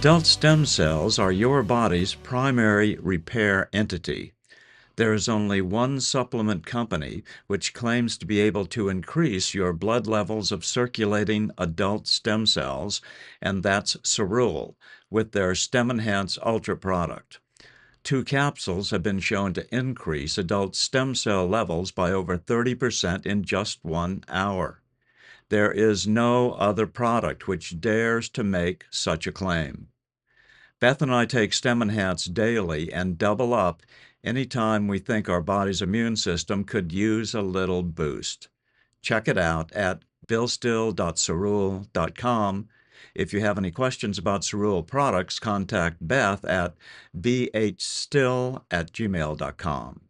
Adult stem cells are your body's primary repair entity. There is only one supplement company which claims to be able to increase your blood levels of circulating adult stem cells, and that's Cerule, with their Stem Enhance Ultra product. 2 capsules have been shown to increase adult stem cell levels by over 30% in just 1 hour. There is no other product which dares to make such a claim. Beth and I take Stem Enhance daily and double up anytime we think our body's immune system could use a little boost. Check it out at billstill.cerule.com. If you have any questions about Cerule products, contact Beth at bhstill@gmail.com.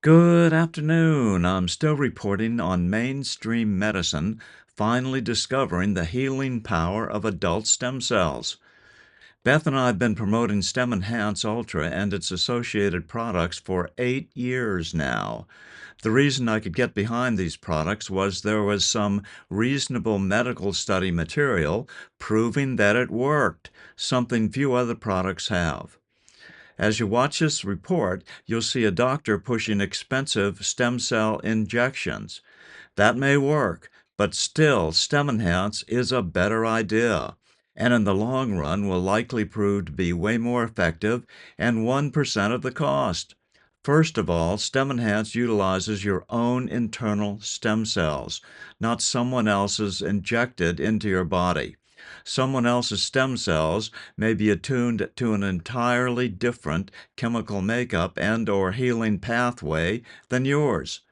Good afternoon. I'm still reporting on mainstream medicine finally discovering the healing power of adult stem cells. Beth and I have been promoting Stem Enhance Ultra and its associated products for 8 years now. The reason I could get behind these products was there was some reasonable medical study material proving that it worked, something few other products have. As you watch this report, you'll see a doctor pushing expensive stem cell injections. That may work, but still, Stem Enhance is a better idea, and in the long run will likely prove to be way more effective and 1% of the cost. First of all, Stem Enhance utilizes your own internal stem cells, not someone else's injected into your body. Someone else's stem cells may be attuned to an entirely different chemical makeup and/or healing pathway than yours.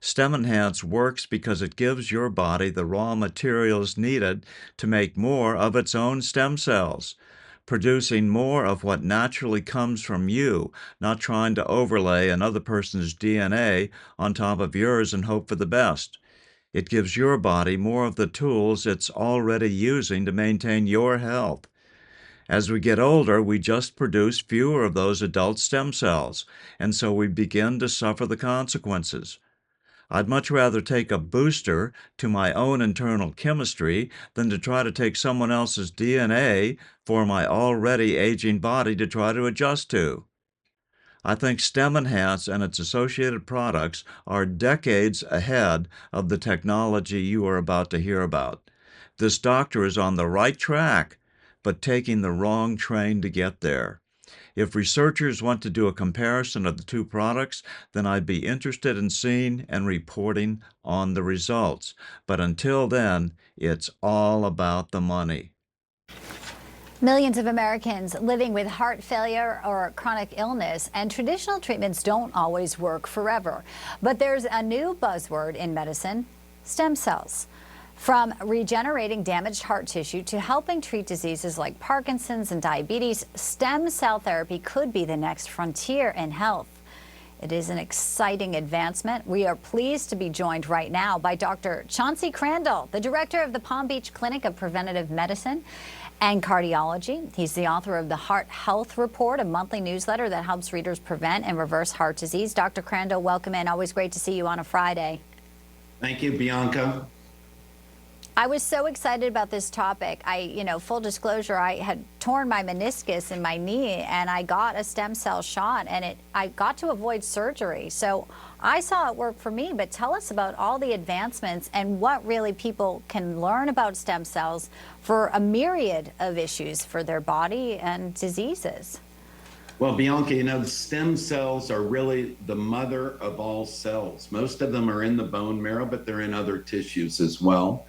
Stem Enhance works because it gives your body the raw materials needed to make more of its own stem cells, producing more of what naturally comes from you, not trying to overlay another person's DNA on top of yours and hope for the best. It gives your body more of the tools it's already using to maintain your health. As we get older, we just produce fewer of those adult stem cells, and so we begin to suffer the consequences. I'd much rather take a booster to my own internal chemistry than to try to take someone else's DNA for my already aging body to try to adjust to. I think Stem Enhance and its associated products are decades ahead of the technology you are about to hear about. This doctor is on the right track, but taking the wrong train to get there. If researchers want to do a comparison of the 2 products, then I'd be interested in seeing and reporting on the results. But until then, it's all about the money. Millions of Americans living with heart failure or chronic illness, and traditional treatments don't always work forever. But there's a new buzzword in medicine: stem cells. From regenerating damaged heart tissue to helping treat diseases like Parkinson's and diabetes, stem cell therapy could be the next frontier in health. It is an exciting advancement. We are pleased to be joined right now by Dr. Chauncey Crandall, the director of the Palm Beach Clinic of Preventative Medicine and Cardiology. He's the author of the Heart Health Report, a monthly newsletter that helps readers prevent and reverse heart disease. Dr. Crandall, welcome in. Always great to see you on a Friday. Thank you, Bianca. I was so excited about this topic. Full disclosure, I had torn my meniscus in my knee and I got a stem cell shot, and I got to avoid surgery. So I saw it work for me, but tell us about all the advancements and what really people can learn about stem cells for a myriad of issues for their body and diseases. Well, Bianca, the stem cells are really the mother of all cells. Most of them are in the bone marrow, but they're in other tissues as well.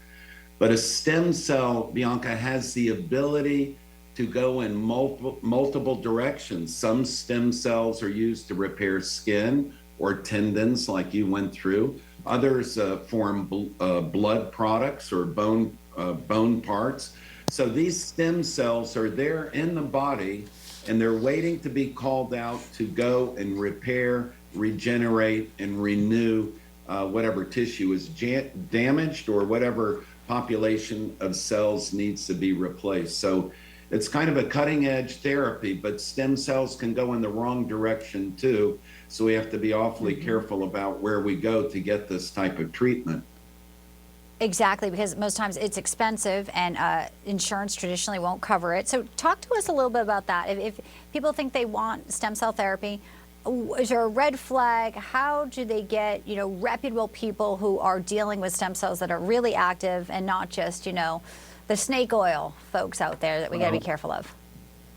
But a stem cell, Bianca, has the ability to go in multiple directions. Some stem cells are used to repair skin or tendons, like you went through. Others form blood products or bone parts. So these stem cells are there in the body, and they're waiting to be called out to go and repair, regenerate, and renew whatever tissue is damaged or whatever population of cells needs to be replaced. So it's kind of a cutting edge therapy, but stem cells can go in the wrong direction too. So we have to be awfully careful about where we go to get this type of treatment. Exactly, because most times it's expensive and insurance traditionally won't cover it. So talk to us a little bit about that. If people think they want stem cell therapy, is there a red flag? How do they get, reputable people who are dealing with stem cells that are really active and not just, the snake oil folks out there that we got to be careful of?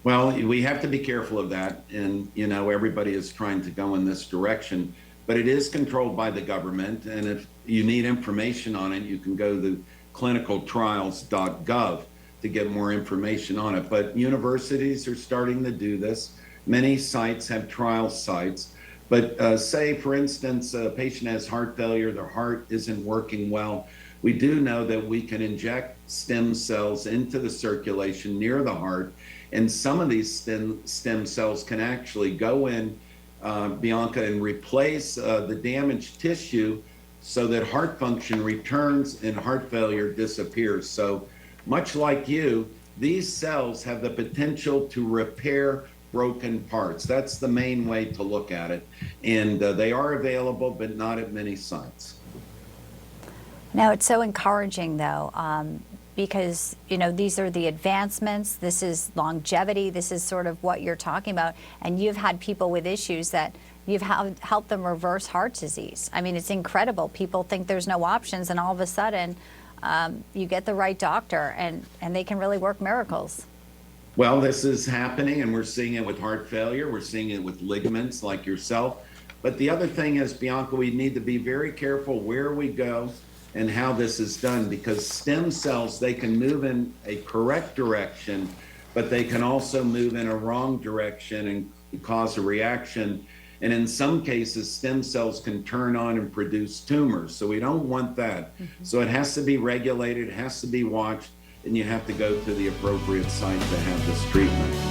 Well, we have to be careful of that. And, everybody is trying to go in this direction, but it is controlled by the government. And if you need information on it, you can go to clinicaltrials.gov to get more information on it. But universities are starting to do this. Many sites have trial sites. But say, for instance, a patient has heart failure, their heart isn't working well. We do know that we can inject stem cells into the circulation near the heart. And some of these stem cells can actually go in, Bianca, and replace the damaged tissue so that heart function returns and heart failure disappears. So much like you, these cells have the potential to repair broken parts. That's the main way to look at it. And they are available, but not at many sites. Now, it's so encouraging, though, because, these are the advancements. This is longevity. This is sort of what you're talking about. And you've had people with issues that you've helped them reverse heart disease. I mean, it's incredible. People think there's no options, and all of a sudden, you get the right doctor, and they can really work miracles. Well, this is happening, and we're seeing it with heart failure. We're seeing it with ligaments like yourself. But the other thing is, Bianca, we need to be very careful where we go and how this is done, because stem cells, they can move in a correct direction, but they can also move in a wrong direction and cause a reaction. And in some cases, stem cells can turn on and produce tumors. So we don't want that. Mm-hmm. So it has to be regulated, it has to be watched, and you have to go to the appropriate site to have this treatment.